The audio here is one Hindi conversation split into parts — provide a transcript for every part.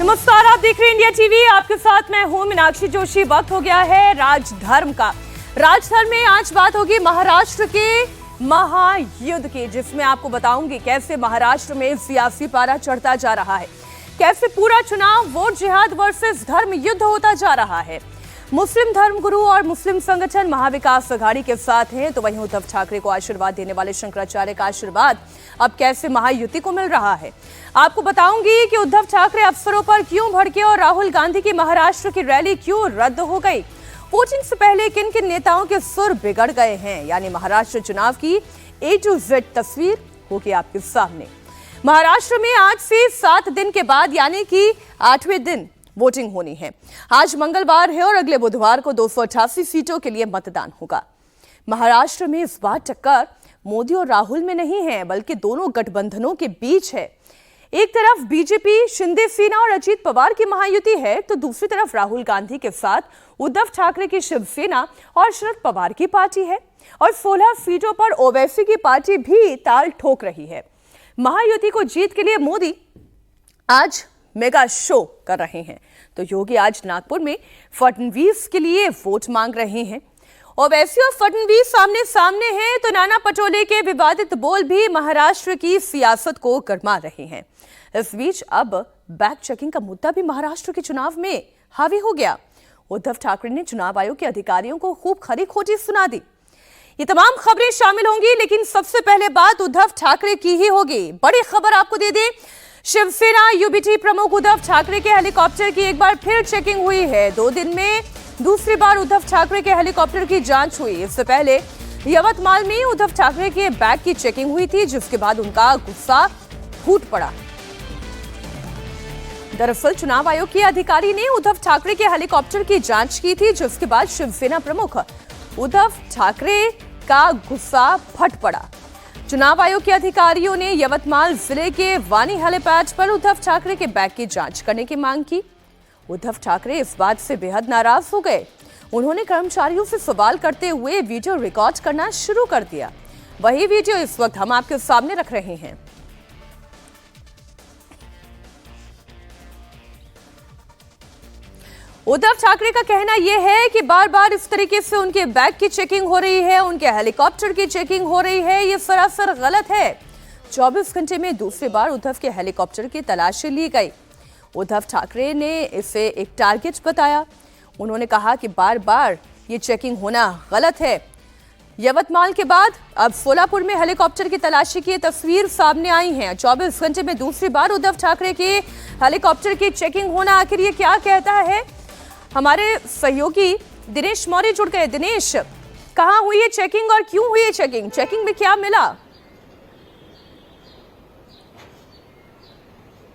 नमस्कार, आप देख रहे हैं इंडिया टीवी। आपके साथ मैं हूं मीनाक्षी जोशी। वक्त हो गया है राजधर्म का। राजधर्म में आज बात होगी महाराष्ट्र के महायुद्ध की, जिसमें आपको बताऊंगी कैसे महाराष्ट्र में सियासी पारा चढ़ता जा रहा है, कैसे पूरा चुनाव वोट जिहाद वर्सेस धर्म युद्ध होता जा रहा है। मुस्लिम धर्मगुरु और मुस्लिम संगठन महाविकास अघाड़ी के साथ हैं, तो वहीं उद्धव ठाकरे को आशीर्वाद देने वाले शंकराचार्य का आशीर्वाद अब कैसे महायुति को मिल रहा है। आपको बताऊंगी कि उद्धव ठाकरे अफसरों पर क्यों भड़के और राहुल गांधी की महाराष्ट्र की रैली क्यों रद्द हो गई। वोटिंग से पहले किन किन नेताओं के सुर बिगड़ गए हैं, यानी महाराष्ट्र चुनाव की A to Z तस्वीर होगी आपके सामने। महाराष्ट्र में आज से 7 दिन के बाद यानी कि 8वें दिन वोटिंग होनी है। आज मंगलवार है और अगले बुधवार को 288 सीटों के लिए मतदान होगा। महाराष्ट्र में इस बार टक्कर मोदी और राहुल में नहीं है, बल्कि दोनों गठबंधनों के बीच है। एक तरफ बीजेपी, शिंदे सेना और अजीत पवार की महायुति है, तो दूसरी तरफ राहुल गांधी के साथ उद्धव ठाकरे की शिवसेना और शरद पवार की पार्टी है। और 16 सीटों पर ओवैसी की पार्टी भी ताल ठोक रही है। महायुति को जीत के लिए मोदी आज मेगा शो कर रहे हैं, तो योगी आज नागपुर में फडणवीस के लिए वोट मांग रहे हैं। ओवैसी और फडणवीस सामने सामने हैं, तो नाना पटोले के विवादित बोल भी महाराष्ट्र की सियासत को गरमा रहे हैं। इस बीच अब बैक चेकिंग का मुद्दा भी महाराष्ट्र के चुनाव में हावी हो गया। उद्धव ठाकरे ने चुनाव आयोग के अधिकारियों को खूब खरी खोटी सुना दी। ये तमाम खबरें शामिल होंगी, लेकिन सबसे पहले बात उद्धव ठाकरे की ही होगी। बड़ी खबर आपको दे दें, शिवसेना यूबीटी प्रमुख उद्धव ठाकरे के हेलीकॉप्टर की एक बार फिर चेकिंग हुई है। 2 दिन में दूसरी बार उद्धव ठाकरे के हेलीकॉप्टर की जांच हुई। इससे पहले यवतमाल में उद्धव ठाकरे के बैग की चेकिंग हुई थी, जिसके बाद उनका गुस्सा फूट पड़ा। दरअसल चुनाव आयोग के अधिकारी ने उद्धव ठाकरे के हेलीकॉप्टर की जांच की थी, जिसके बाद शिवसेना प्रमुख उद्धव ठाकरे का गुस्सा फट पड़ा। चुनाव आयोग के अधिकारियों ने यवतमाल जिले के वानी हेलीपैड पर उद्धव ठाकरे के बैग की जांच करने की मांग की। उद्धव ठाकरे इस बात से बेहद नाराज हो गए। उन्होंने कर्मचारियों से सवाल करते हुए वीडियो रिकॉर्ड करना शुरू कर दिया। वही वीडियो इस वक्त हम आपके सामने रख रहे हैं। उद्धव ठाकरे का कहना यह है कि बार बार इस तरीके से उनके बैग की चेकिंग हो रही है, उनके हेलीकॉप्टर की चेकिंग हो रही है, ये सरासर गलत है। 24 घंटे में दूसरी बार उद्धव के हेलीकॉप्टर की तलाशी ली गई। उद्धव ठाकरे ने इसे एक टारगेट बताया। उन्होंने कहा कि बार बार ये चेकिंग होना गलत है। यवतमाल के बाद अब सोलापुर में हेलीकॉप्टर की तलाशी की तस्वीर सामने आई है। 24 घंटे में दूसरी बार उद्धव ठाकरे के हेलीकॉप्टर की चेकिंग होना, आखिर ये क्या कहता है? हमारे सहयोगी दिनेश मौर्य जुड़ गए। दिनेश, कहां हुई है चेकिंग और क्यों हुई है चेकिंग? चेकिंग में क्या मिला?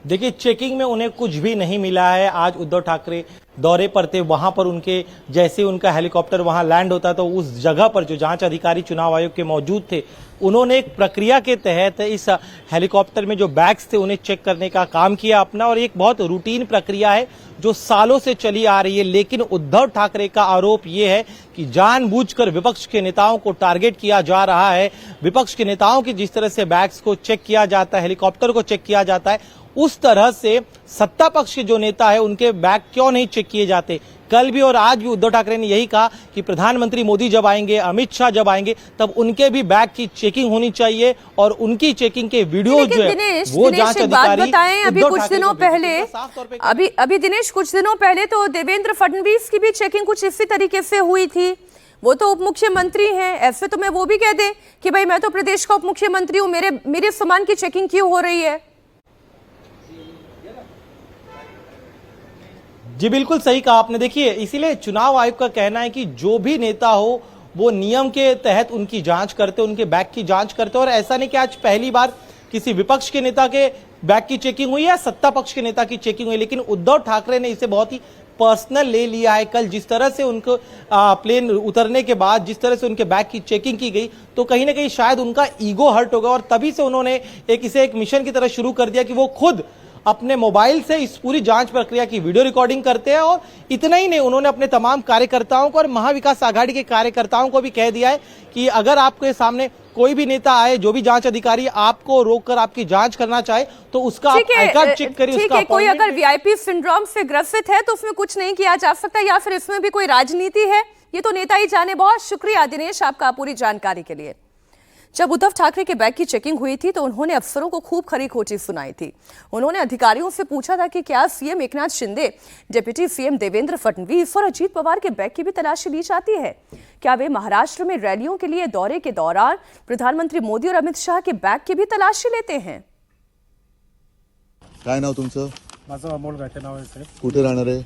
देखिए, चेकिंग में उन्हें कुछ भी नहीं मिला है। आज उद्धव ठाकरे दौरे पर थे, वहां पर उनके जैसे उनका हेलीकॉप्टर वहां लैंड होता तो उस जगह पर जो जांच अधिकारी चुनाव आयोग के मौजूद थे, उन्होंने एक प्रक्रिया के तहत इस हेलीकॉप्टर में जो बैग्स थे उन्हें चेक करने का काम किया अपना। और एक बहुत रूटीन प्रक्रिया है जो सालों से चली आ रही है। लेकिन उद्धव ठाकरे का आरोप ये है कि जानबूझकर विपक्ष के नेताओं को टारगेट किया जा रहा है। विपक्ष के नेताओं की जिस तरह से बैग्स को चेक किया जाता है, हेलीकॉप्टर को चेक किया जाता है, उस तरह से सत्ता पक्ष के जो नेता है उनके बैग क्यों नहीं चेक किए जाते। कल भी और आज भी उद्धव ठाकरे ने यही कहा कि प्रधानमंत्री मोदी जब आएंगे, अमित शाह जब आएंगे, तब उनके भी बैग की चेकिंग होनी चाहिए और उनकी चेकिंग के वीडियो जो है वो जांच अधिकारी बताएं। अभी कुछ दिनों पहले अभी दिनेश कुछ दिनों पहले तो देवेंद्र फडणवीस की भी चेकिंग कुछ इसी तरीके से हुई थी। वो तो उप मुख्यमंत्री हैं, ऐसे तो मैं वो भी कह दे कि भाई मैं तो प्रदेश का उप मुख्यमंत्री हूँ, मेरे सामान की चेकिंग क्यों हो रही है? जी बिल्कुल सही कहा आपने। देखिए, इसीलिए चुनाव आयोग का कहना है कि जो भी नेता हो वो नियम के तहत उनकी जांच करते, उनके बैग की जांच करते। और ऐसा नहीं कि आज पहली बार किसी विपक्ष के नेता के बैग की चेकिंग हुई या सत्ता पक्ष के नेता की चेकिंग हुई, लेकिन उद्धव ठाकरे ने इसे बहुत ही पर्सनल ले लिया है। कल जिस तरह से उनको प्लेन उतरने के बाद जिस तरह से उनके बैग की चेकिंग की गई, तो कहीं ना कहीं शायद उनका ईगो हर्ट होगा और तभी से उन्होंने इसे एक मिशन की तरह शुरू कर दिया कि वो खुद अपने मोबाइल से इस पूरी जांच प्रक्रिया की वीडियो रिकॉर्डिंग करते हैं। और इतना ही नहीं, उन्होंने अपने तमाम कार्यकर्ताओं को और महाविकास आघाड़ी के कार्यकर्ताओं को भी कह दिया है कि अगर आपके सामने कोई भी नेता आए, जो भी जांच अधिकारी आपको रोककर आपकी जांच करना चाहे तो उसका आप आई कार्ड चेक करिए। ठीक है, कोई अगर वीआईपी सिंड्रोम से ग्रसित है तो उसमें कुछ नहीं किया जा सकता, या फिर इसमें भी कोई राजनीति है, ये तो नेता ही जाने। बहुत शुक्रिया दिनेश आपका पूरी जानकारी के लिए। जब उद्धव ठाकरे के बैग की चेकिंग हुई थी तो उन्होंने अफसरों को खूब खरी खोटी सुनाई थी। उन्होंने अधिकारियों से पूछा था कि क्या CM Eknath Shinde, deputy CM Devendra Fadnavis और अजीत पवार के बैग की भी तलाशी ली जाती है? क्या वे महाराष्ट्र में रैलियों के लिए दौरे के दौरान प्रधानमंत्री मोदी और अमित शाह के बैग की भी तलाशी लेते हैं? काय नाव तुमचं? माझं अमोल गाठे नाव आहे साहेब. कुठे राहणार आहे?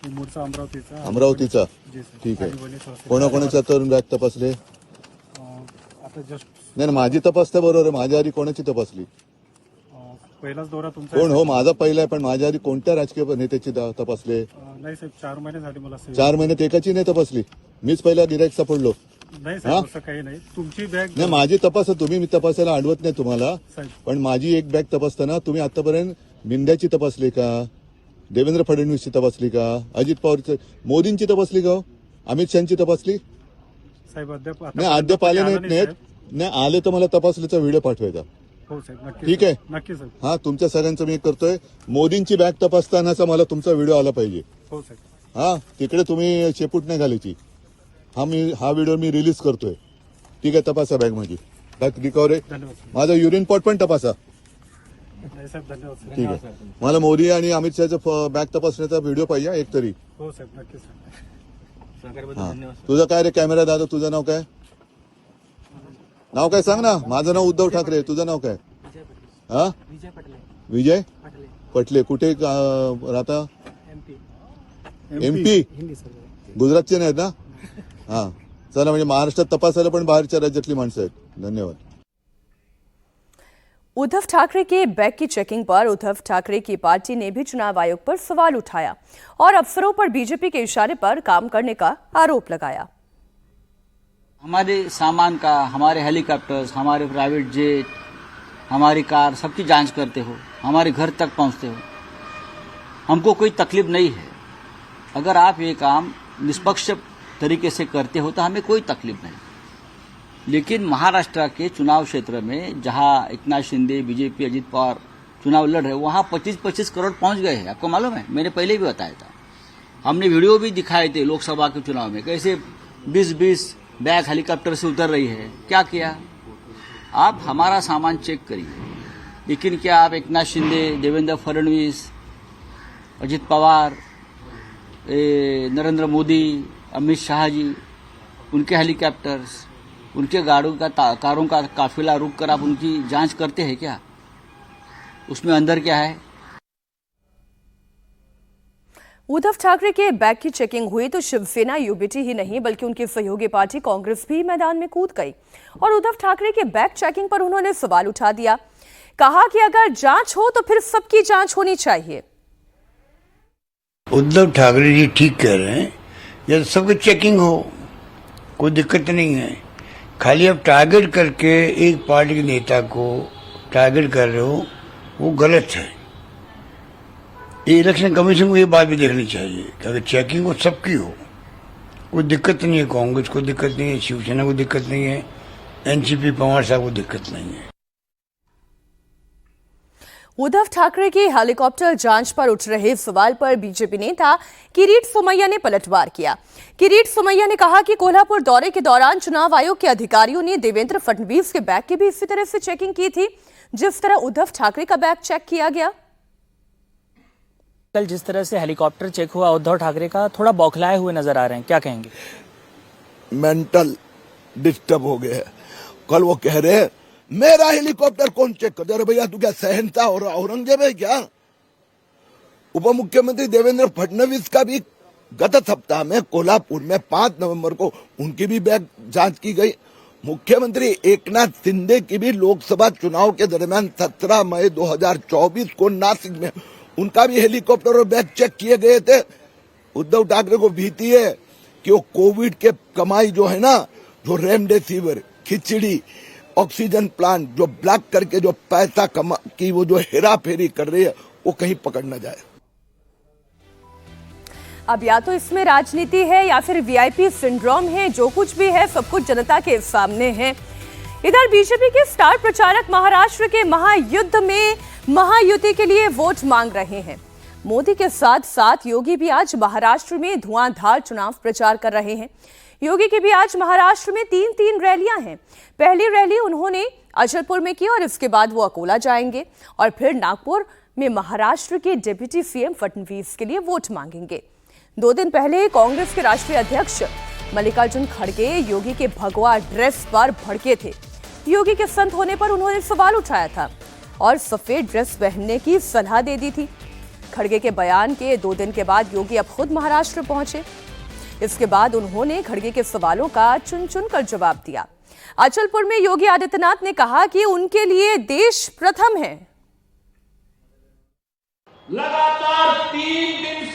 मी मूळचा अमरावतीचा. अमरावतीचा. जी सर. ठीक आहे. आणि वनी संस्थेत. कोणाकोणाच्या तरुण बॅग तपासले? आता जस्ट नाही माझी तपासता बरोबर आहे. माझ्या आधी कोणाची तपासली? पहिलाच दौरा तुमचा कोण हो? माझा पहिला आहे, पण माझ्या आधी कोणत्या राजकीय नेत्याची तपासले? नाही साहेब, 4 महिने झाले मला सेवा. 4 महिन्यात एकाची नाही तपासली. मीच पहिला गिराईक सापडलो. नाही साहेब, असं काही नाही. तुमची बॅग नाही माझी तपास तुम्ही, मी तपासायला अडवत नाही तुम्हाला, साहेब. पण माझी एक बॅग तपासताना तुम्ही आतापर्यंत मिंद्याची तपासली का? देवेंद्र फडणवीसची तपासली का? अजित पवारची, मोदींची तपासली का? अमित शहाची तपासली? साहेब अद्याप नाही अद्याप आले नाहीत. नाही आले तर मला तपासलीचा व्हिडिओ पाठवायचा. हो साहेब, नक्की. ठीक आहे. नक्की साहेब. हा तुमच्या सगळ्यांचं मी करतोय. मोदींची बॅग तपासतानाचा मला तुमचा व्हिडिओ आला पाहिजे. हो साहेब. हा तिकडे तुम्ही शेपूट नाही घालायची. हा व्हिडिओ मी रिलीज करतोय. ठीक आहे, तपासा बॅग माझी. बॅग रिकवर आहे. धन्यवाद साहेब. माझा युरिन पॉट पण तपासा. नाही साहेब, धन्यवाद साहेब. ठीक आहे. मला मोदी आणि अमित शहाचा बॅग तपासण्याचा व्हिडिओ पाहिजे एक तरी. हो साहेब, नक्की साहेब. हा. तुझं काय रे कॅमेरा दादा? तुझं नाव काय? नाव काय सांग ना. माझं नाव उद्धव ठाकरे. तुझं नाव काय? हा विजय पटले. कुठे राहता? एमपी. गुजरातचे नाहीत ना? हा चला, म्हणजे महाराष्ट्रात तपासायला पण बाहेरच्या राज्यातली माणसं आहेत. धन्यवाद. उद्धव ठाकरे के बैग की चेकिंग पर उद्धव ठाकरे की पार्टी ने भी चुनाव आयोग पर सवाल उठाया और अफसरों पर बीजेपी के इशारे पर काम करने का आरोप लगाया। हमारे सामान का, हमारे हेलीकॉप्टर्स, हमारे प्राइवेट जेट, हमारी कार, सबकी जांच करते हो, हमारे घर तक पहुंचते हो, हमको कोई तकलीफ नहीं है। अगर आप ये काम निष्पक्ष तरीके से करते हो तो हमें कोई तकलीफ नहीं। लेकिन महाराष्ट्र के चुनाव क्षेत्र में जहां एकनाथ शिंदे, बीजेपी, अजीत पवार चुनाव लड़ रहे, वहां 25-25 करोड़ पहुंच गए हैं। आपको मालूम है, मैंने पहले भी बताया था। हमने वीडियो भी दिखाए थे लोकसभा के चुनाव में, कैसे 20-20 बैग हेलीकॉप्टर से उतर रही है। क्या किया? आप हमारा सामान चेक करिए। लेकिन क्या आप एकनाथ शिंदे, देवेंद्र फडणवीस, अजित पवार, नरेंद्र मोदी, अमित शाह जी, उनके हेलीकॉप्टर्स, उनके कारों का काफिला रुक कर आप उनकी जांच करते हैं क्या? उसमें अंदर क्या है? उद्धव ठाकरे के बैग की चेकिंग हुई तो शिवसेना, यूबीटी ही नहीं बल्कि उनकी सहयोगी पार्टी कांग्रेस भी मैदान में कूद गई और उद्धव ठाकरे के बैग चेकिंग पर उन्होंने सवाल उठा दिया। कहा कि अगर जांच हो तो फिर सबकी जांच होनी चाहिए। उद्धव ठाकरे जी ठीक कह रहे हैं, जब सबकी चेकिंग हो कोई दिक्कत नहीं है। खाली आप टारगेट करके एक पार्टी के नेता को टारगेट कर रहे हो, वो गलत है। ये इलेक्शन कमीशन को ये बात भी देखनी चाहिए कि अगर चेकिंग हो सबकी हो, कोई दिक्कत नहीं है। कांग्रेस को दिक्कत नहीं है, शिवसेना को दिक्कत नहीं है, एनसीपी पवार साहब को दिक्कत नहीं है। उद्धव ठाकरे की हेलीकॉप्टर जांच पर उठ रहे सवाल पर बीजेपी नेता किरीट सोमैया ने पलटवार किया। किरीट सोमैया ने कहा कि कोल्हापुर दौरे के दौरान चुनाव आयोग के अधिकारियों ने देवेंद्र फडणवीस के बैग की भी इसी तरह से चेकिंग की थी जिस तरह उद्धव ठाकरे का बैग चेक किया गया। कल जिस तरह से हेलीकॉप्टर चेक हुआ उद्धव ठाकरे का, थोड़ा बौखलाए हुए नजर आ रहे हैं, क्या कहेंगे? मेंटल डिस्टर्ब हो गए। कल वो कह रहे हैं मेरा हेलीकॉप्टर कौन चेक कर दे? अरे भैया तू क्या शहंशाह और औरंगजेब है क्या? उप मुख्यमंत्री देवेंद्र फडणवीस का भी गत सप्ताह में कोल्हापुर में 5 नवंबर को उनकी भी बैग जांच की गई। मुख्यमंत्री एकनाथ शिंदे की भी लोकसभा चुनाव के दरमियान 17 मई 2024 को नासिक में उनका भी हेलीकॉप्टर और बैग चेक किए गए थे। उद्धव ठाकरे को भीति है कि वो कोविड के कमाई जो है ना, जो रेमडेसिविर, खिचड़ी, ऑक्सीजन प्लांट जो ब्लॉक करके जो पैसा कमा की वो जो हेरा फेरी कर रही है, वो कहीं पकड़ न जाए। अब या तो इसमें राजनीति है या फिर वीआईपी सिंड्रोम है। जो कुछ भी है सब कुछ जनता के सामने है। इधर बीजेपी के स्टार प्रचारक महाराष्ट्र के महायुद्ध में महायुति के लिए वोट मांग रहे हैं। मोदी के साथ साथ योगी भी आज महाराष्ट्र में धुआंधार चुनाव प्रचार कर रहे हैं। योगी की भी आज महाराष्ट्र में तीन रैलियां हैं। पहली रैली उन्होंने अचलपुर में की और इसके बाद वो अकोला जाएंगे और फिर नागपुर में महाराष्ट्र के डिप्टी सीएम फडणवीस के लिए वोट मांगेंगे। 2 दिन पहले कांग्रेस के राष्ट्रीय अध्यक्ष मल्लिकार्जुन खड़गे योगी के भगवा ड्रेस पर भड़के थे। योगी के संत होने पर उन्होंने सवाल उठाया था और सफेद ड्रेस पहनने की सलाह दे दी थी। खड़गे के बयान के 2 दिन के बाद योगी अब खुद महाराष्ट्र पहुंचे। इसके बाद उन्होंने खड़गे के सवालों का चुन चुन कर जवाब दिया। अचलपुर में योगी आदित्यनाथ ने कहा कि उनके लिए देश प्रथम है। लगातार 3 दिन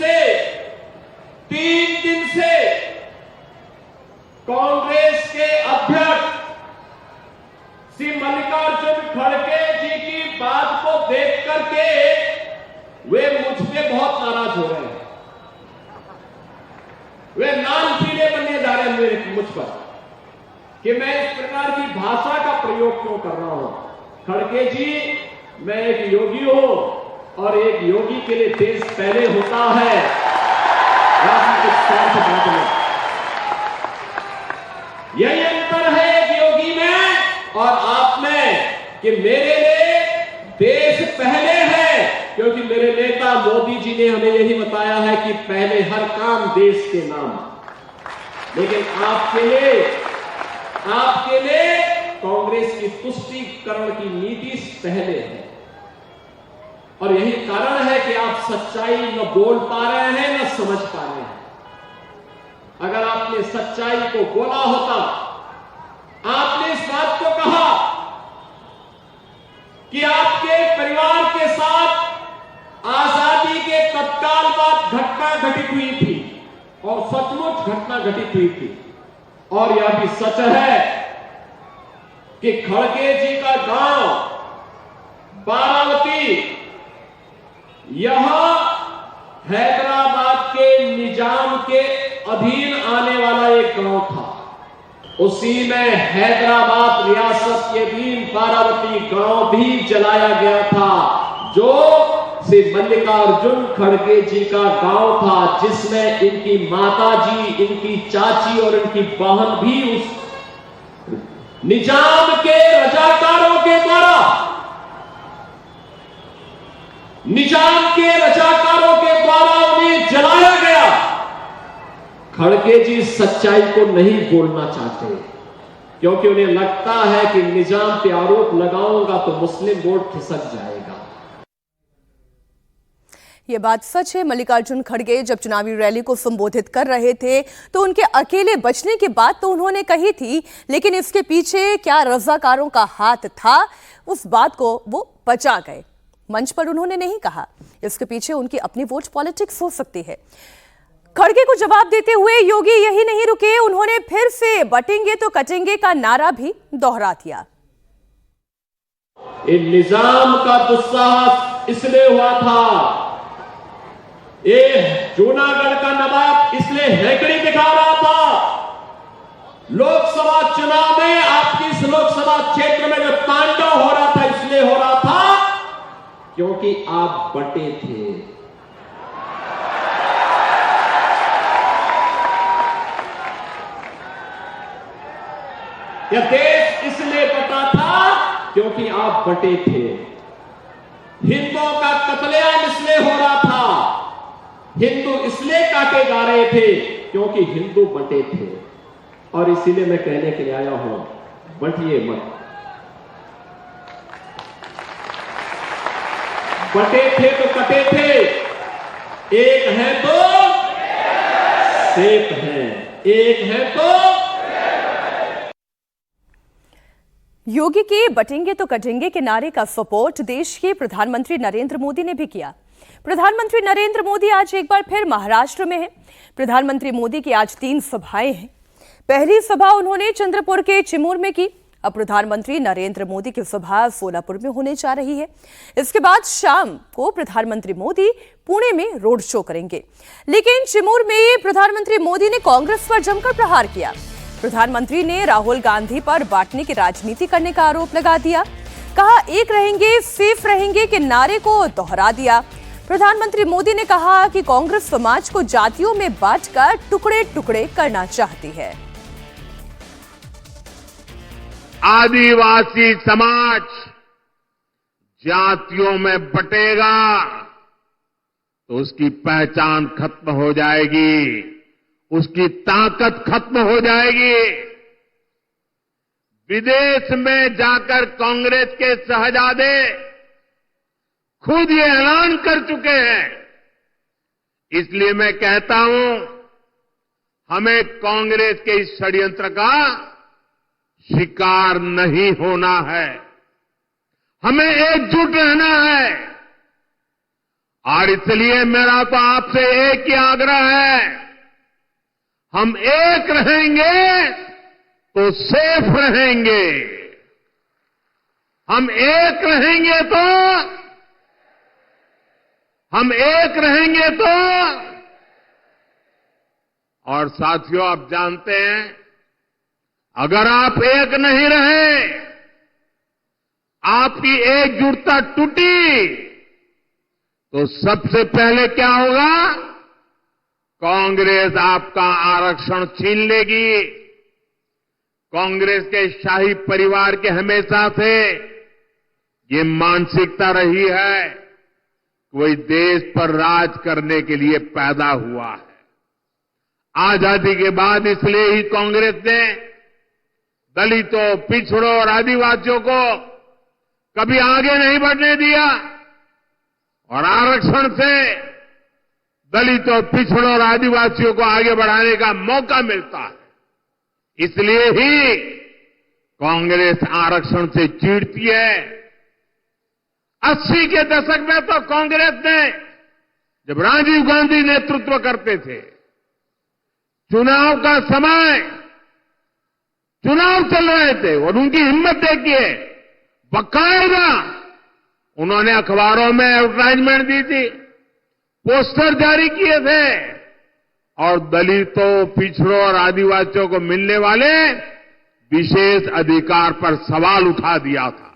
से कांग्रेस के अध्यक्ष श्री मल्लिकार्जुन खड़गे जी की बात को देख करके वे मुझ पे बहुत नाराज हो रहे हैं। वे नामचीने बनने जा रहे हैं मुझ पर कि मैं इस प्रकार की भाषा का प्रयोग क्यों कर रहा हूं। खड़गे जी, मैं एक योगी हूं और एक योगी के लिए देश पहले होता है। यही अंतर है एक योगी में और आप में कि मेरे लिए देश पहले है, क्योंकि मेरे नेता मोदी जी ने हमें यही बताया है कि पहले हर काम देश के नाम। लेकिन आपके लिए कांग्रेस की तुष्टीकरण की नीति पहले है और यही कारण है कि आप सच्चाई न बोल पा रहे हैं न समझ पा रहे हैं। अगर आपने सच्चाई को बोला होता, आपने इस बात को कहा कि आपके परिवार के साथ आजादी के तत्काल बाद घटना घटित हुई थी और सचमुच घटना घटित हुई थी, और यह भी सच है कि खड़गे जी का गांव बारावती यह हैदराबाद के निजाम के अधीन आने वाला एक गांव था। उसी में हैदराबाद रियासत के अधीन बारावती गांव भी जलाया गया था, जो श्री मल्लिकार्जुन खड़गे जी का गांव था, जिसमें इनकी माता जी, इनकी चाची और इनकी बहन भी उस निजाम के रजाकारों के द्वारा उन्हें जलाया गया। खड़गे जी सच्चाई को नहीं बोलना चाहते, क्योंकि उन्हें लगता है कि निजाम पे आरोप लगाऊंगा तो मुस्लिम वोट खिसक जाएगा। ये बात सच है। मल्लिकार्जुन खड़गे जब चुनावी रैली को संबोधित कर रहे थे तो उनके अकेले बचने की बात तो उन्होंने कही थी, लेकिन इसके पीछे क्या रजाकारों का हाथ था, उस बात को वो बचा गए। मंच पर उन्होंने नहीं कहा। इसके पीछे उनकी अपनी वोट पॉलिटिक्स हो सकती है। खड़गे को जवाब देते हुए योगी यही नहीं रुके, उन्होंने फिर से बटेंगे तो कटेंगे का नारा भी दोहरा दिया। निजाम का दुस्साहस इसलिए हुआ था, ये जूनागढ़ का नवाब इसलिए हैकड़ी दिखा रहा था। लोकसभा चुनाव में आपकी इस लोकसभा क्षेत्र में जो तांडव हो रहा था, इसलिए हो रहा था क्योंकि आप बटे थे। यह देश इसलिए बटा था क्योंकि आप बटे थे। हिंदुओं का कत्लेआम इसलिए हो रहा था, हिंदू इसलिए काटे जा रहे थे क्योंकि हिंदू बटे थे। और इसीलिए मैं कहने के लिए आया हूं, बटिए मत। बटे थे तो कटे थे, एक है तो सेफ है, एक है तो। योगी के बटेंगे तो कटेंगे के नारे का सपोर्ट देश के प्रधानमंत्री नरेंद्र मोदी ने भी किया। प्रधानमंत्री नरेंद्र मोदी आज एक बार फिर महाराष्ट्र में हैं। प्रधानमंत्री मोदी की आज 3 सभाएं हैं। पहली सभा उन्होंने चंद्रपुर के चिमूर में की। अब प्रधानमंत्री नरेंद्र मोदी की सभा सोलापुर में होने जा रही है। इसके बाद शाम को प्रधानमंत्री मोदी पुणे में रोड शो करेंगे। लेकिन चिमूर में प्रधानमंत्री मोदी ने कांग्रेस पर जमकर प्रहार किया। प्रधानमंत्री ने राहुल गांधी पर बांटने की राजनीति करने का आरोप लगा दिया। कहा, एक रहेंगे सेफ रहेंगे के नारे को दोहरा दिया। प्रधानमंत्री मोदी ने कहा कि कांग्रेस समाज को जातियों में बांटकर टुकड़े टुकड़े करना चाहती है। आदिवासी समाज जातियों में बटेगा तो उसकी पहचान खत्म हो जाएगी, उसकी ताकत खत्म हो जाएगी। विदेश में जाकर कांग्रेस के शहजादे खुद ये ऐलान कर चुके हैं। इसलिए मैं कहता हूं, हमें कांग्रेस के इस षड्यंत्र का शिकार नहीं होना है, हमें एकजुट रहना है। और इसलिए मेरा तो आपसे एक ही आग्रह है, हम एक रहेंगे तो सेफ रहेंगे, हम एक रहेंगे तो और साथियों, आप जानते हैं, अगर आप एक नहीं रहे, आपकी एकजुटता टूटी, तो सबसे पहले क्या होगा? कांग्रेस आपका आरक्षण छीन लेगी। कांग्रेस के शाही परिवार के हमेशा से ये मानसिकता रही है, कोई देश पर राज करने के लिए पैदा हुआ है। आजादी के बाद इसलिए ही कांग्रेस ने दलितों, पिछड़ों और आदिवासियों को कभी आगे नहीं बढ़ने दिया और आरक्षण से दलितों, पिछड़ों और आदिवासियों को आगे बढ़ाने का मौका मिलता है। इसलिए ही कांग्रेस आरक्षण से चिढ़ती है। 80 के दशक में तो कांग्रेस ने, जब राजीव गांधी नेतृत्व करते थे, चुनाव का समय, चुनाव चल रहे थे और उनकी हिम्मत देखिए, बाकायदा उन्होंने अखबारों में एडवर्टाइजमेंट दी थी, पोस्टर जारी किए थे और दलितों, पिछड़ों और आदिवासियों को मिलने वाले विशेष अधिकार पर सवाल उठा दिया था।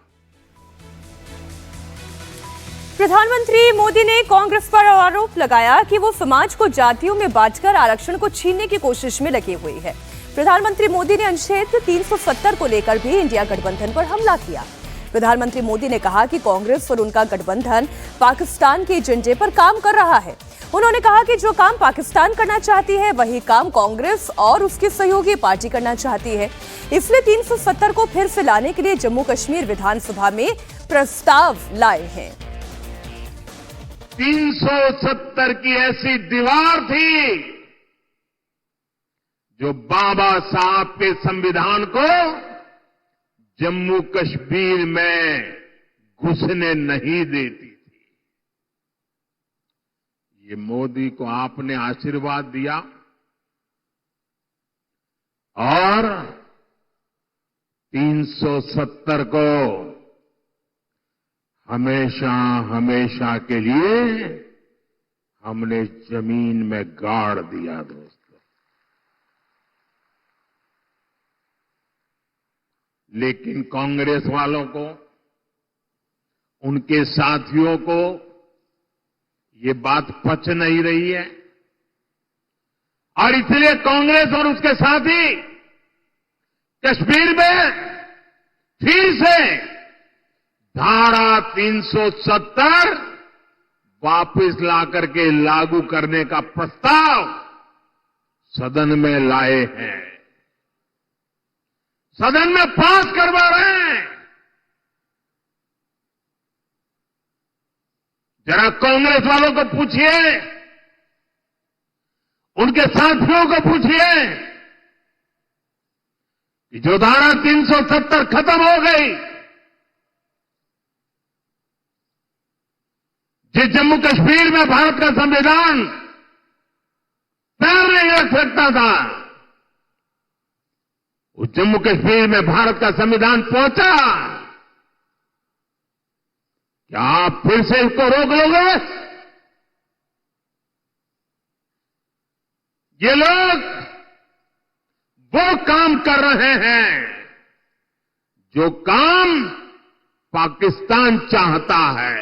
प्रधानमंत्री मोदी ने कांग्रेस पर आरोप लगाया कि वो समाज को जातियों में बांटकर आरक्षण को छीनने की कोशिश में लगी हुई है। प्रधानमंत्री मोदी ने अनुच्छेद 370 को लेकर भी इंडिया गठबंधन पर हमला किया। प्रधानमंत्री मोदी ने कहा कि कांग्रेस और उनका गठबंधन पाकिस्तान के एजेंडे पर काम कर रहा है। उन्होंने कहा कि जो काम पाकिस्तान करना चाहती है, वही काम कांग्रेस और उसकी सहयोगी पार्टी करना चाहती है। इसलिए 370 को फिर से लाने के लिए जम्मू कश्मीर विधानसभा में प्रस्ताव लाए हैं। 370 की ऐसी दीवार थी जो बाबा साहब के संविधान को जम्मू कश्मीर में घुसने नहीं देती थी। ये मोदी को आपने आशीर्वाद दिया और 370 को हमेशा हमेशा के लिए हमने जमीन में गाड़ दिया। दोस्तों, लेकिन कांग्रेस वालों को, उनके साथियों को ये बात पच नहीं रही है और इसलिए कांग्रेस और उसके साथी कश्मीर में फिर से धारा 370 वापस लाकर के लागू करने का प्रस्ताव सदन में लाए हैं, सदन में पास करवा रहे हैं। जरा कांग्रेस वालों को पूछिए, उनके साथियों को पूछिए कि जो धारा 370 खत्म हो गई, जिस जम्मू कश्मीर में भारत का संविधान पैर नहीं रख सकता था, उस जम्मू कश्मीर में भारत का संविधान पहुंचा। क्या आप फिर से इसको रोक लोगे? ये लोग वो काम कर रहे हैं जो काम पाकिस्तान चाहता है।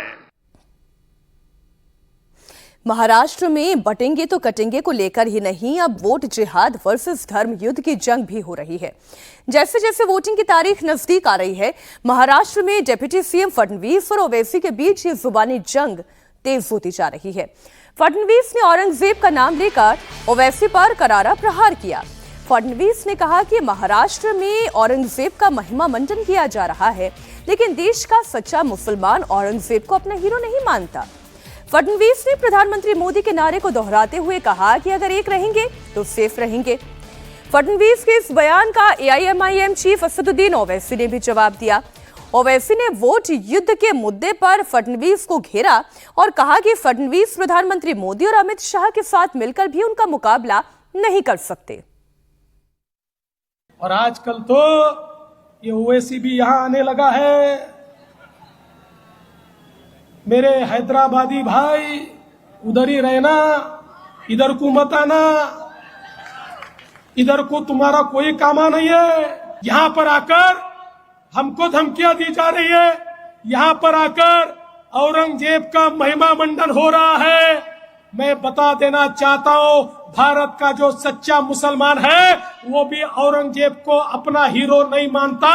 महाराष्ट्र में बटेंगे तो कटेंगे को लेकर ही नहीं, अब वोट जिहाद वर्सेस धर्म युद्ध की जंग भी हो रही है। जैसे जैसे वोटिंग की तारीख नजदीक आ रही है, महाराष्ट्र में डिप्टी सीएम फडणवीस और ओवैसी के बीच ये जुबानी जंग तेज होती जा रही है। फडणवीस ने औरंगजेब का नाम लेकर ओवैसी पर करारा प्रहार किया। फडणवीस ने कहा कि महाराष्ट्र में औरंगजेब का महिमा मंडन किया जा रहा है, लेकिन देश का सच्चा मुसलमान औरंगजेब को अपना हीरो नहीं मानता। फडणवीस ने प्रधानमंत्री मोदी के नारे को दोहराते हुए कहा कि अगर एक रहेंगे तो सेफ रहेंगे। फडणवीस के इस बयान का एआईएमआईएम चीफ असदुद्दीन ओवैसी ने भी जवाब दिया। ओवैसी ने वोट युद्ध के मुद्दे पर फडणवीस को घेरा और कहा कि फडणवीस प्रधानमंत्री मोदी और अमित शाह के साथ मिलकर भी उनका मुकाबला नहीं कर सकते। और आजकल तो ये ओवैसी भी यहां आने लगा है। मेरे हैदराबादी भाई, उधर ही रहना, इधर को मत आना, इधर को तुम्हारा कोई कामा नहीं है। यहां पर आकर हमको धमकियां दी जा रही है, यहां पर आकर औरंगजेब का महिमा मंडन हो रहा है। मैं बता देना चाहता हूं, भारत का जो सच्चा मुसलमान है वो भी औरंगजेब को अपना हीरो नहीं मानता।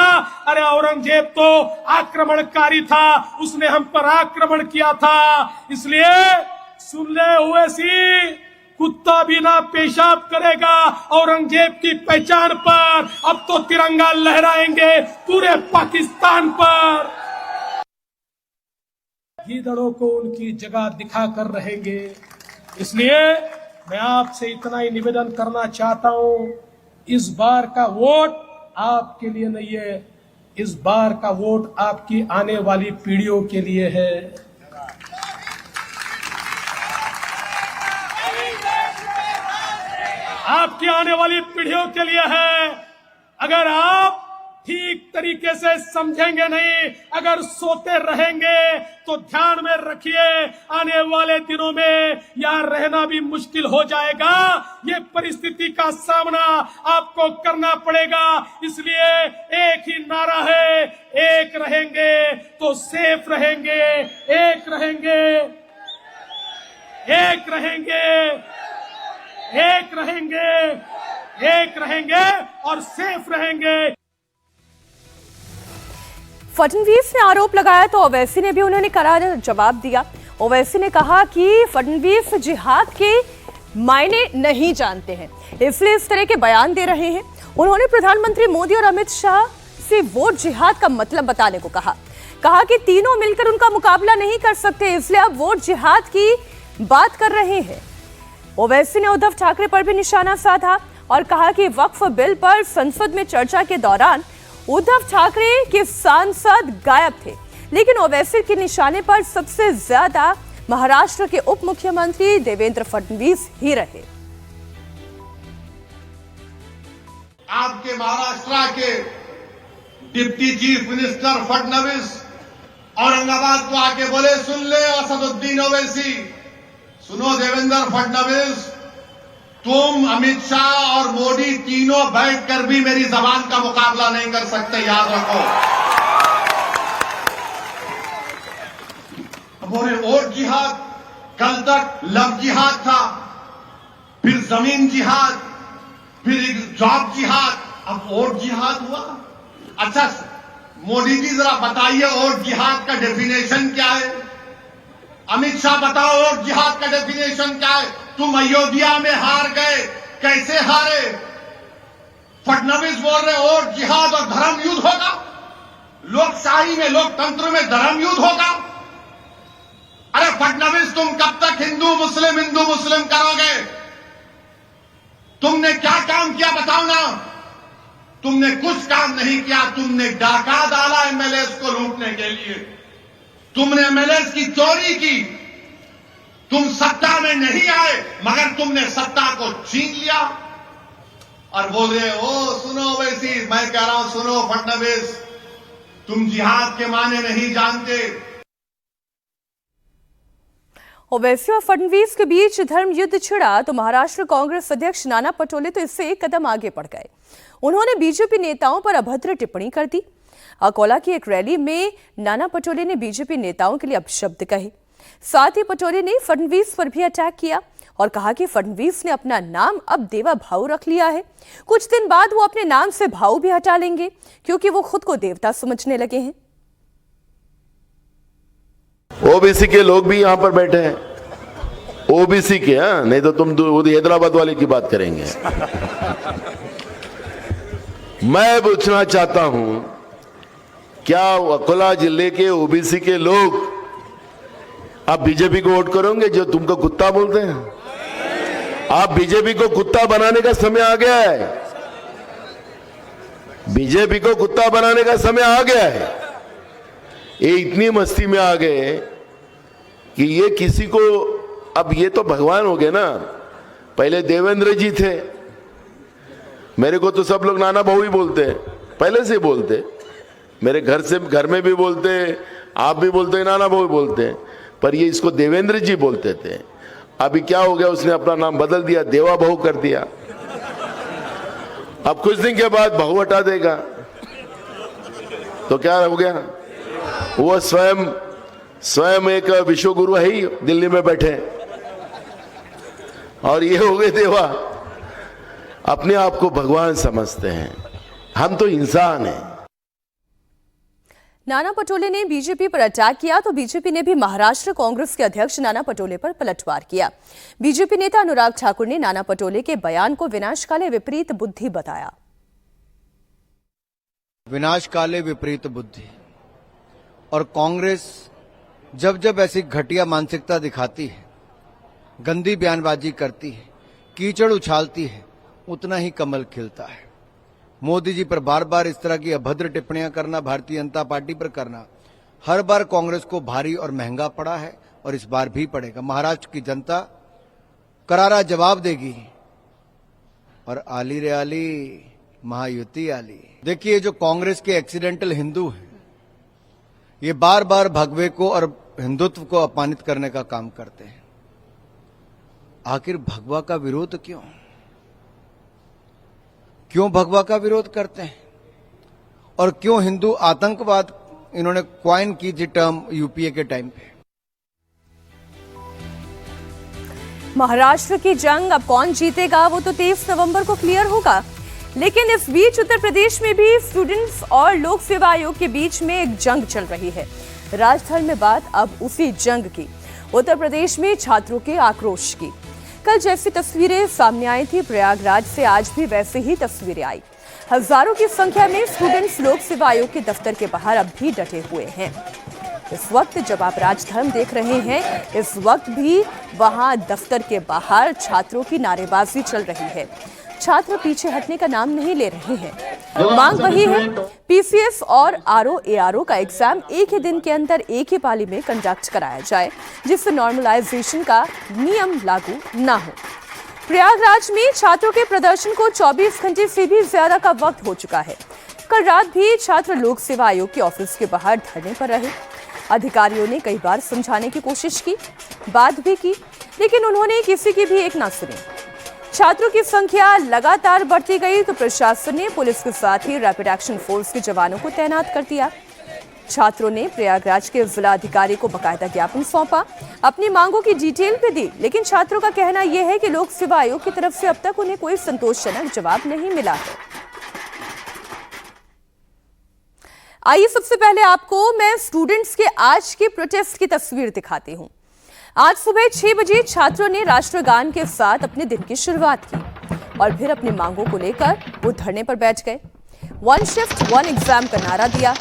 अरे औरंगजेब तो आक्रमणकारी था, उसने हम पर आक्रमण किया था। इसलिए सुन ले ओवैसी, कुत्ता भी ना पेशाब करेगा औरंगजेब की पहचान पर। अब तो तिरंगा लहराएंगे पूरे पाकिस्तान पर। गीदड़ों को उनकी जगह दिखा कर रहेंगे। इसलिए मैं आपसे इतना ही निवेदन करना चाहता हूं, इस बार का वोट आपके लिए नहीं है, इस बार का वोट आपकी आने वाली पीढ़ियों के लिए है। आपकी आने वाली पीढ़ियों के लिए है। अगर आप ठीक तरीके से समझेंगे नहीं, अगर सोते रहेंगे, तो ध्यान में रखिए आने वाले दिनों में यहाँ रहना भी मुश्किल हो जाएगा। ये परिस्थिति का सामना आपको करना पड़ेगा। इसलिए एक ही नारा है, एक रहेंगे तो सेफ रहेंगे, एक रहेंगे, एक रहेंगे, एक रहेंगे, एक रहेंगे और सेफ रहेंगे। फडणवीस ने आरोप लगाया तो ओवैसी ने भी उन्होंने करारा जवाब दिया। ओवैसी ने कहा कि फडणवीस जिहाद के मायने नहीं जानते हैं, इसलिए इस तरह के बयान दे रहे हैं। उन्होंने प्रधानमंत्री मोदी और अमित शाह से वोट जिहाद का मतलब बताने को कहा कि तीनों मिलकर उनका मुकाबला नहीं कर सकते, इसलिए अब वोट जिहाद की बात कर रहे हैं। ओवैसी ने उद्धव ठाकरे पर भी निशाना साधा और कहा कि वक्फ बिल पर संसद में चर्चा के दौरान उद्धव ठाकरे के सांसद गायब थे, लेकिन ओवैसी के निशाने पर सबसे ज्यादा महाराष्ट्र के उप मुख्यमंत्री देवेंद्र फडणवीस ही रहे। आपके महाराष्ट्र के deputy chief minister Fadnavis Aurangabad को आके बोले, सुन ले असदुद्दीन ओवैसी, सुनो देवेंद्र फडणवीस, तुम अमित शाह और मोदी तीनों बैठकर भी मेरी जबान का मुकाबला नहीं कर सकते, याद रखो। बोले वोट जिहाद, कल तक लव जिहाद था, फिर जमीन जिहाद, फिर जॉब जिहाद, अब वोट जिहाद हुआ। अच्छा मोदी जी जरा बताइए वोट जिहाद का डेफिनेशन क्या है? अमित शाह बताओ वोट जिहाद का डेफिनेशन क्या है? तुम अयोध्या में हार गए, कैसे हारे? फडणवीस बोल रहे वोट जिहाद और धर्म युद्ध होगा। लोकशाही में, लोकतंत्र में धर्म युद्ध होगा। अरे फडणवीस, तुम कब तक हिंदू मुस्लिम करोगे? तुमने क्या काम किया बताओ ना? तुमने कुछ काम नहीं किया। तुमने डाका डाला एमएलएस को लूटने के लिए, तुमने एमएलएस की चोरी की। तुम सत्ता में नहीं आए मगर तुमने सत्ता को छीन लिया और बोल रहे ओ सुनो वैसी, मैं कह रहा हूं सुनो फडणवीस, तुम जिहाद के माने नहीं जानते। ओवैसी और फडणवीस के बीच धर्म युद्ध छिड़ा तो महाराष्ट्र कांग्रेस अध्यक्ष नाना पटोले तो इससे एक कदम आगे बढ़ गए। उन्होंने बीजेपी नेताओं पर अभद्र टिप्पणी कर दी। अकोला की एक रैली में नाना पटोले ने बीजेपी नेताओं के लिए अपशब्द कहे। साथ ही पटोले ने फडणवीस पर भी अटैक किया और कहा कि फडणवीस ने अपना नाम अब देवा भाऊ रख लिया है। कुछ दिन बाद वो अपने नाम से भाऊ भी हटा लेंगे क्योंकि वो खुद को देवता समझने लगे हैं। ओबीसी के लोग भी यहां पर बैठे हैं, ओबीसी के, हाँ, नहीं तो तुम हैदराबाद वाले की बात करेंगे। मैं पूछना चाहता हूं, क्या अकोला जिले के ओबीसी के लोग आप बीजेपी को वोट करोगे जो तुमको कुत्ता बोलते हैं? आप बीजेपी को कुत्ता बनाने का समय आ गया है। बीजेपी को कुत्ता बनाने का समय आ गया है। ये इतनी मस्ती में आ गए कि ये किसी को, अब ये तो भगवान हो गए ना। पहले देवेंद्र जी थे, मेरे को तो सब लोग नाना भाऊ ही बोलते हैं, पहले से बोलते, मेरे घर में भी बोलते, आप भी बोलते, नाना भाऊ बोलते हैं, पर ये इसको देवेंद्र जी बोलते थे। अभी क्या हो गया, उसने अपना नाम बदल दिया, देवा भाऊ कर दिया। अब कुछ दिन के बाद भाऊ हटा देगा तो क्या हो गया, वो स्वयं एक विश्व गुरु है ही, दिल्ली में बैठे, और ये हो गए देवा। अपने आप को भगवान समझते हैं, हम तो इंसान हैं। नाना पटोले ने बीजेपी पर अटैक किया तो बीजेपी ने भी महाराष्ट्र कांग्रेस के अध्यक्ष नाना पटोले पर पलटवार किया। बीजेपी नेता अनुराग ठाकुर ने नाना पटोले के बयान को विनाशकाले विपरीत बुद्धि बताया। विनाशकाले विपरीत बुद्धि, और कांग्रेस जब जब ऐसी घटिया मानसिकता दिखाती है, गंदी बयानबाजी करती है, कीचड़ उछालती है, उतना ही कमल खिलता है। मोदी जी पर बार बार इस तरह की अभद्र टिप्पणियां करना, भारतीय जनता पार्टी पर करना, हर बार कांग्रेस को भारी और महंगा पड़ा है और इस बार भी पड़ेगा। महाराष्ट्र की जनता करारा जवाब देगी और आली रे आली, महायुति आली। देखिए, जो कांग्रेस के एक्सीडेंटल हिंदू हैं, ये बार बार भगवे को और हिंदुत्व को अपमानित करने का काम करते हैं। आखिर भगवा का विरोध क्यों भगवा का विरोध करते हैं, और क्यों हिंदू आतंकवाद इन्होंने क्वाइन की थी टर्म यूपीए के टाइम पे। महाराष्ट्र की जंग अब कौन जीतेगा वो तो 23 नवंबर को क्लियर होगा, लेकिन इस बीच उत्तर प्रदेश में भी स्टूडेंट्स और लोक सेवा आयोग के बीच में एक जंग चल रही है। राजधर्म में बात अब उसी जंग की, उत्तर प्रदेश में छात्रों के आक्रोश की। कल जैसी तस्वीरें सामने आई थी, प्रयागराज से आज भी वैसे ही तस्वीरें आई। हजारों की संख्या में स्टूडेंट्स लोक सेवा आयोग के दफ्तर के बाहर अब भी डटे हुए हैं। इस वक्त जब आप राजधर्म देख रहे हैं, इस वक्त भी वहां दफ्तर के बाहर छात्रों की नारेबाजी चल रही है। छात्र पीछे हटने का नाम नहीं ले रहे हैं। मांग वही है, पीसीएस और आरओ एआरओ का एग्जाम एक ही दिन के अंदर एक ही पाली में कंडक्ट कराया जाए, जिससे नॉर्मलाइजेशन का नियम लागू ना हो। प्रयागराज में छात्रों के प्रदर्शन को 24 घंटे से भी ज्यादा का वक्त हो चुका है। कल रात भी छात्र लोक सेवा आयोग के ऑफिस के बाहर धरने पर रहे। अधिकारियों ने कई बार समझाने की कोशिश की, बात भी की, लेकिन उन्होंने किसी की भी एक ना सुनी। छात्रों की संख्या लगातार बढ़ती गई तो प्रशासन ने पुलिस के साथ ही रैपिड एक्शन फोर्स के जवानों को तैनात कर दिया। छात्रों ने प्रयागराज के जिला अधिकारी को बकायदा ज्ञापन सौंपा, अपनी मांगों की डिटेल भी दी, लेकिन छात्रों का कहना यह है कि लोक सेवा आयोग की तरफ से अब तक उन्हें कोई संतोषजनक जवाब नहीं मिला है। आइए सबसे पहले आपको मैं स्टूडेंट्स के आज के प्रोटेस्ट की तस्वीर दिखाती हूं। आज सुबह 6 बजे छात्रों ने राष्ट्रगान के साथ अपने दिन की शुरुआत की और फिर अपनी मांगों को लेकर वो धरने पर बैठ गए। 1 शिफ्ट 1 एग्जाम का नारा दिया।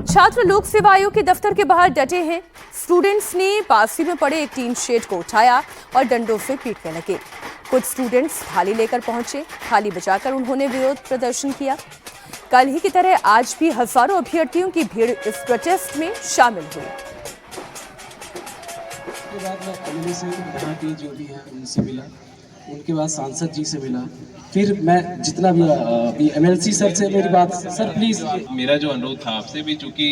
छात्र लोक सेवा आयोग के दफ्तर के बाहर डटे हैं। स्टूडेंट्स ने पास ही में पड़े एक टीन शेड को उठाया और डंडों से पीटने लगे। कुछ स्टूडेंट्स थाली लेकर पहुंचे, थाली बजाकर उन्होंने विरोध प्रदर्शन किया। कल ही की तरह आज भी हजारों अभ्यर्थियों की भीड़ इस प्रोटेस्ट में शामिल हुई। उसके बाद मैं कॉलेज से यहाँ के जो भी हैं उनसे मिला, उनके बाद सांसद जी से मिला, फिर मैं जितना भी MLC सर से मेरी बात, सर प्लीज। मेरा जो अनुरोध था आपसे भी, चूंकि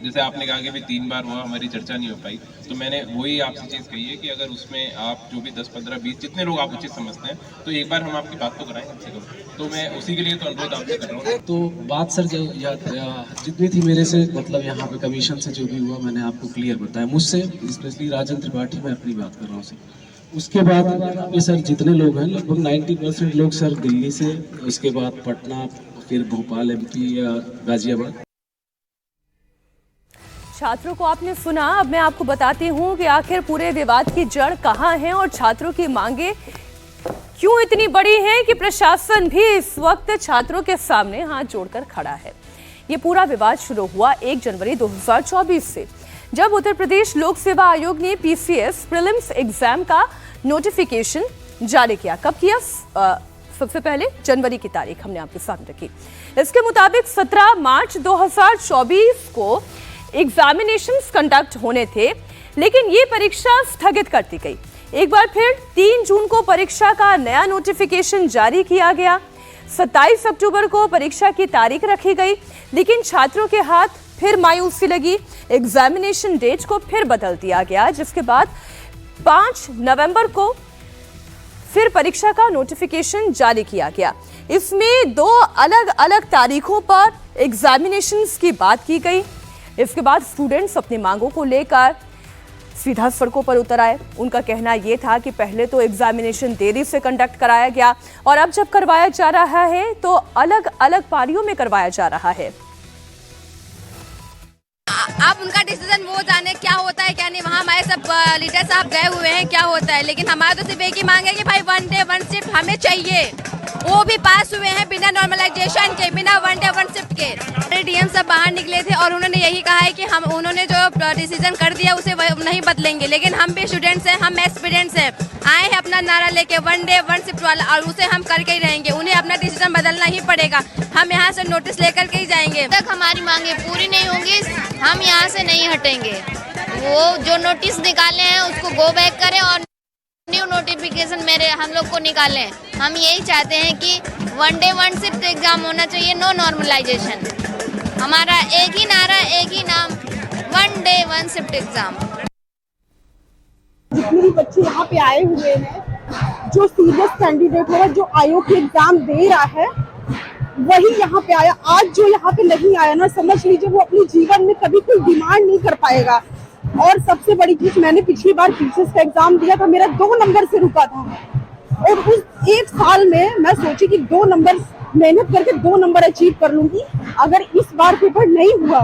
जैसे आपने कहा कि भी 3 बार हुआ, हमारी चर्चा नहीं हो पाई, तो मैंने वही आपसे चीज़ कही है कि अगर उसमें आप जो भी 10, 15, 20 जितने लोग आप उचित समझते हैं, तो एक बार हम आपकी बात तो कराएं कम से कम। तो मैं उसी के लिए तो अनुरोध आपसे कर रहा हूँ। तो बात सर जितनी थी मेरे से, मतलब यहाँ पे कमीशन से जो भी हुआ, मैंने आपको क्लियर बताया। मुझसे स्पेशली राजेंद्र त्रिपाठी, मैं अपनी बात कर रहा हूँ सर। उसके बाद ये सर जितने लोग हैं, लगभग 90% लोग सर दिल्ली से, उसके बाद पटना, फिर भोपाल MP या गाजियाबाद। छात्रों को आपने सुना। अब मैं आपको बताती हूँ कि आखिर पूरे विवाद की जड़ कहाँ है और छात्रों की मांगे क्यों इतनी बड़ी हैं कि प्रशासन भी इस वक्त छात्रों के सामने हाथ जोड़कर खड़ा है। ये पूरा विवाद शुरू हुआ 1 जनवरी 2024 से, जब उत्तर प्रदेश लोक सेवा आयोग ने PCS प्रीलिम्स एग्जाम का नोटिफिकेशन जारी किया। कब किया? सबसे पहले जनवरी की तारीख हमने आपके सामने रखी। इसके मुताबिक 17 मार्च 2024 को एग्जामिनेशंस कंडक्ट होने थे, लेकिन ये परीक्षा स्थगित कर दी गई। एक बार फिर 3 जून को परीक्षा का नया नोटिफिकेशन जारी किया गया। 27 अक्टूबर को परीक्षा की तारीख रखी गई, लेकिन छात्रों के हाथ फिर मायूसी लगी। एग्जामिनेशन डेट को फिर बदल दिया गया, जिसके बाद 5 नवंबर को फिर परीक्षा का नोटिफिकेशन जारी किया गया। इसमें 2 अलग अलग तारीखों पर एग्जामिनेशंस की बात की गई। इसके बाद स्टूडेंट्स अपनी मांगों को लेकर सीधा सड़कों पर उतर आए। उनका कहना यह था कि पहले तो एग्जामिनेशन देरी से कंडक्ट कराया गया और अब जब करवाया जा रहा है तो अलग अलग पारियों में करवाया जा रहा है। अब उनका डिसीजन वो जाने क्या होता है क्या नहीं। वहाँ हमारे सब लीडर साहब गए हुए हैं, क्या होता है, लेकिन हमारे तो सिर्फ एक ही मांग है कि भाई 1 डे 1 शिफ्ट हमें चाहिए। वो भी पास हुए हैं बिना नॉर्मलाइजेशन के, बिना 1 डे 1 शिफ्ट के। DM सब बाहर निकले थे और उन्होंने यही कहा है कि उन्होंने जो डिसीजन कर दिया उसे नहीं बदलेंगे। लेकिन हम भी स्टूडेंट्स हैं, हम एस्पिरेंट्स हैं, आए हैं अपना नारा लेके 1 डे 1 शिफ्ट वाला, और उसे हम करके ही रहेंगे। उन्हें अपना डिसीजन बदलना ही पड़ेगा। हम यहाँ से नोटिस लेकर के ही जाएंगे। जब तक हमारी मांगे पूरी नहीं होंगी हम यहाँ से नहीं हटेंगे। वो जो नोटिस निकाले हैं उसको गो बैक करें और न्यू नोटिफिकेशन मेरे हम लोग को निकालें। हम यही चाहते हैं कि 1 डे 1 शिफ्ट एग्जाम होना चाहिए, नो नॉर्मलाइजेशन। हमारा एक ही नारा, एक ही नाम, 1 डे 1 शिफ्ट एग्जाम। जितने भी बच्चे यहाँ पे आए हुए हैं, जो सीरियस कैंडिडेट है, जो आयोग के एग्जाम दे रहा है, वही यहाँ पे आया। आज जो यहाँ पे नहीं आया ना, समझ लीजिए वो अपने जीवन में कभी कोई डिमांड नहीं कर पाएगा। और सबसे बड़ी चीज, मैंने पिछली बार PCS का एग्जाम दिया था, मेरा 2 नंबर से रुका था और उस 1 साल में मैं सोची कि 2 नंबर मेहनत करके 2 नंबर अचीव कर लूंगी। अगर इस बार पेपर नहीं हुआ,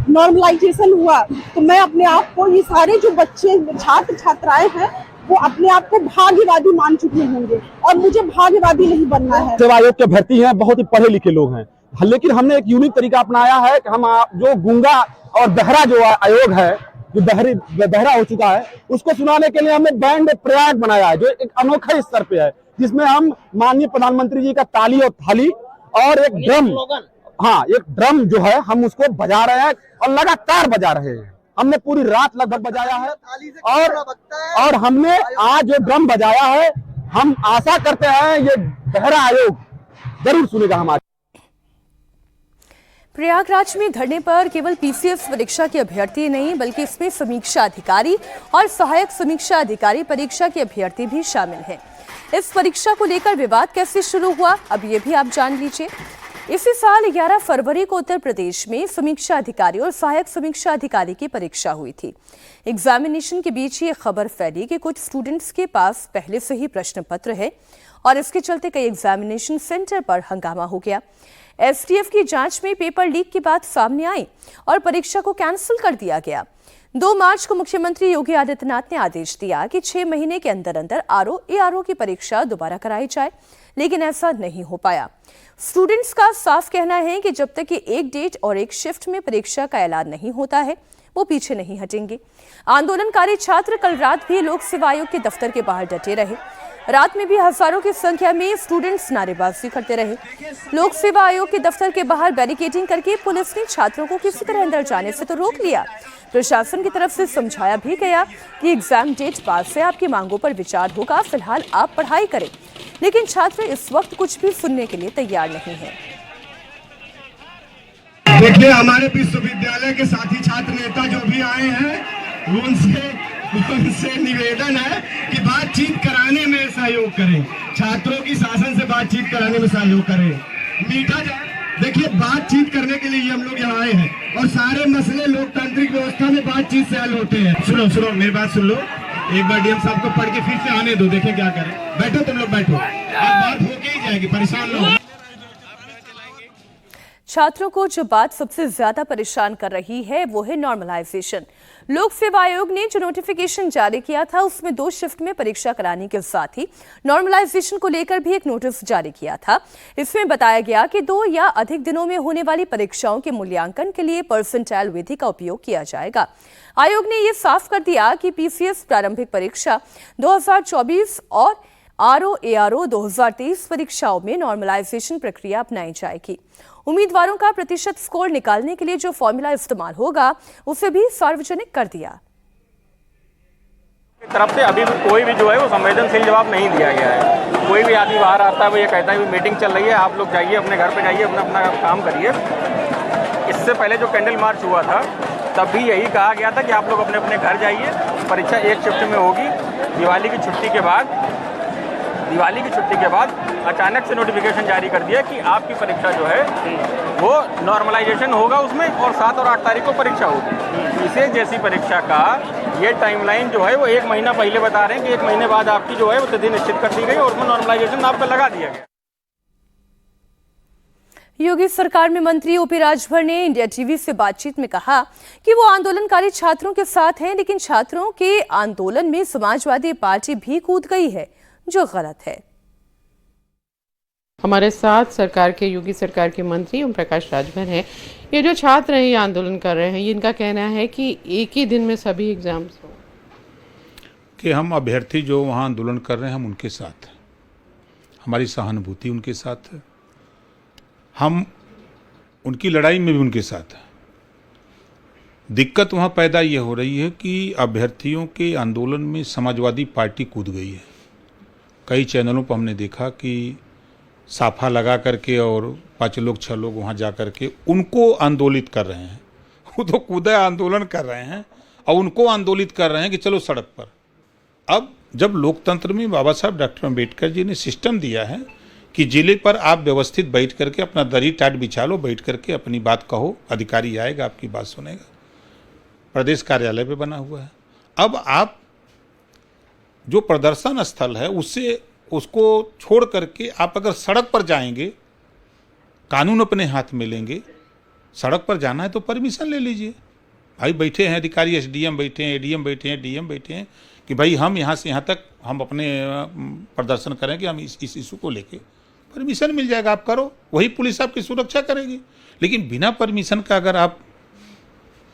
नॉर्मलाइजेशन हुआ, तो मैं अपने आप को, ये सारे जो बच्चे छात्र छात्राएं हैं, वो अपने आप को भाग्यवादी मान चुके होंगे और मुझे भाग्यवादी नहीं बनना है। सेवा आयोग के भर्ती हैं, बहुत ही पढ़े लिखे लोग हैं, लेकिन हमने एक यूनिक तरीका अपनाया है कि हम जो गूंगा और बहरा जो आयोग है, जो बहरा हो चुका है, उसको सुनाने के लिए हमने बैंड प्रयाग बनाया है, जो एक अनोखा स्तर पे है, जिसमें हम माननीय प्रधानमंत्री जी का ताली और थाली और एक ड्रम, एक ड्रम जो है हम उसको बजा रहे हैं और लगातार बजा रहे हैं। हमने पूरी रात लगभग बजाया है और हमने आज जो ड्रम बजाया है, हम आशा करते हैं ये बहरा आयोग जरूर सुनेगा हमारी। प्रयागराज में धरने पर केवल PCS परीक्षा के अभ्यर्थी नहीं, बल्कि इसमें समीक्षा अधिकारी और सहायक समीक्षा अधिकारी परीक्षा के अभ्यर्थी भी शामिल हैं। इस परीक्षा को लेकर विवाद कैसे शुरू हुआ, अब ये भी आप जान लीजिए। इसी साल 11 फरवरी को उत्तर प्रदेश में समीक्षा अधिकारी और सहायक समीक्षा अधिकारी की परीक्षा हुई थी। एग्जामिनेशन के बीच ये खबर फैली कि कुछ स्टूडेंट्स के पास पहले से ही प्रश्न पत्र है और इसके चलते कई एग्जामिनेशन सेंटर पर हंगामा हो गया। STF की जांच में पेपर लीक की बात सामने आई और परीक्षा को कैंसिल कर दिया गया। 2 मार्च को मुख्यमंत्री योगी आदित्यनाथ ने आदेश दिया कि 6 महीने के अंदर अंदर ARO की परीक्षा दोबारा कराई जाए, लेकिन ऐसा नहीं हो पाया। स्टूडेंट्स का साफ कहना है कि जब तक कि एक डेट और एक शिफ्ट में परीक्षा का ऐलान नहीं होता है, वो पीछे नहीं हटेंगे। आंदोलनकारी छात्र कल रात भी लोक सेवा आयोग के दफ्तर के बाहर डटे रहे। रात में भी हजारों की संख्या में स्टूडेंट्स नारेबाजी करते रहे। लोक सेवा आयोग के दफ्तर के बाहर बैरिकेडिंग करके पुलिस ने छात्रों को किसी तरह अंदर जाने से तो रोक लिया। प्रशासन की तरफ से समझाया भी गया कि एग्जाम डेट बाद से आपकी मांगों पर विचार होगा, फिलहाल आप पढ़ाई करें। लेकिन छात्र इस वक्त कुछ भी सुनने के लिए तैयार नहीं है। देखिए, हमारे विश्वविद्यालय के साथी छात्र नेता जो भी आए हैं उनसे निवेदन है कि बातचीत कराने में सहयोग करें, छात्रों की शासन से बातचीत कराने में सहयोग करें। मीठा देखिए, बातचीत करने के लिए हम लोग यहाँ आए हैं और सारे मसले लोकतांत्रिक व्यवस्था में बातचीत से हल होते हैं। सुनो मेरी बात सुन लो, एक बार डीएम साहब को पढ़ के फिर से आने दो, देखें क्या करें। बैठो, तुम लोग बैठो, बात होके ही जाएगी, परेशान ना हो। छात्रों को जो बात सबसे ज्यादा परेशान कर रही है वो है नॉर्मलाइजेशन। लोक सेवा आयोग ने जो नोटिफिकेशन जारी किया था उसमें 2 शिफ्ट में परीक्षा कराने के साथ ही नॉर्मलाइजेशन को लेकर भी एक नोटिस जारी किया था। इसमें बताया गया कि 2 या अधिक दिनों में होने वाली परीक्षाओं के मूल्यांकन के लिए परसेंटाइल विधि का उपयोग किया जाएगा। आयोग ने यह साफ कर दिया कि पीसीएस प्रारंभिक परीक्षा 2024 और आरओ-एआरओ 2023 परीक्षाओं में नॉर्मलाइजेशन प्रक्रिया अपनाई जाएगी। उम्मीदवारों का प्रतिशत स्कोर निकालने के लिए जो फॉर्मूला इस्तेमाल होगा उसे भी सार्वजनिक कर दिया। तरफ से अभी भी कोई भी जो है वो संवेदनशील जवाब नहीं दिया गया है। कोई भी आदमी बाहर आता है वो ये कहता है कि मीटिंग चल रही है, आप लोग जाइए अपने घर पे, जाइए अपना काम करिए। इससे पहले जो कैंडल मार्च हुआ था तब भी यही कहा गया था कि आप लोग अपने अपने घर जाइए, परीक्षा एक शिफ्ट में होगी। दिवाली की छुट्टी के बाद अचानक से नोटिफिकेशन जारी कर दिया कि आपकी परीक्षा जो है वो नॉर्मलाइजेशन होगा उसमें, और 7 और 8 तारीख को परीक्षा होगी। इसे जैसी परीक्षा का ये टाइमलाइन जो है वो 1 महीना पहले बता रहे हैं कि 1 महीने बाद आपकी जो है वो तिथि निश्चित कर दी गई और उसमें नॉर्मलाइजेशन आपका लगा दिया गया। योगी सरकार में मंत्री ओपी राजभर ने इंडिया टीवी से बातचीत में कहा कि वो आंदोलनकारी छात्रों के साथ हैं, लेकिन छात्रों के आंदोलन में समाजवादी पार्टी भी कूद गई है, जो गलत है। हमारे साथ सरकार के, योगी सरकार के मंत्री ओम प्रकाश राजभर हैं। ये जो छात्र हैं, ये आंदोलन कर रहे हैं, ये इनका कहना है कि एक ही दिन में सभी एग्जाम्स हो, कि हम अभ्यर्थी जो वहाँ आंदोलन कर रहे हैं हम उनके साथ हैं, हमारी सहानुभूति उनके साथ है, हम उनकी लड़ाई में भी उनके साथ हैं। दिक्कत वहाँ पैदा ये हो रही है कि अभ्यर्थियों के आंदोलन में समाजवादी पार्टी कूद गई है। कई चैनलों पर हमने देखा कि साफा लगा करके और 5 लोग 6 लोग वहाँ जा कर के उनको आंदोलित कर रहे हैं। वो तो कूदा आंदोलन कर रहे हैं और उनको आंदोलित कर रहे हैं कि चलो सड़क पर। अब जब लोकतंत्र में बाबा साहब डॉक्टर अम्बेडकर जी ने सिस्टम दिया है कि जिले पर आप व्यवस्थित बैठ करके अपना दरी टाट बिछा लो, बैठ करके अपनी बात कहो, अधिकारी आएगा आपकी बात सुनेगा। प्रदेश कार्यालय पे बना हुआ है। अब आप जो प्रदर्शन स्थल है उसको छोड़ करके आप अगर सड़क पर जाएंगे, कानून अपने हाथ में लेंगे, सड़क पर जाना है तो परमिशन ले लीजिए। भाई बैठे हैं अधिकारी, एसडीएम बैठे हैं, एडीएम बैठे हैं, डीएम बैठे हैं कि भाई हम यहाँ से यहाँ तक हम अपने प्रदर्शन करेंगे, हम इस इशू को लेके परमिशन मिल जाएगा, आप करो, वही पुलिस आपकी सुरक्षा करेगी। लेकिन बिना परमिशन का अगर आप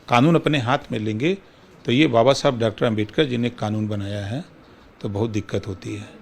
कानून अपने हाथ में लेंगे तो ये बाबा साहब डॉक्टर अम्बेडकर जी ने कानून बनाया है तो बहुत दिक्कत होती है।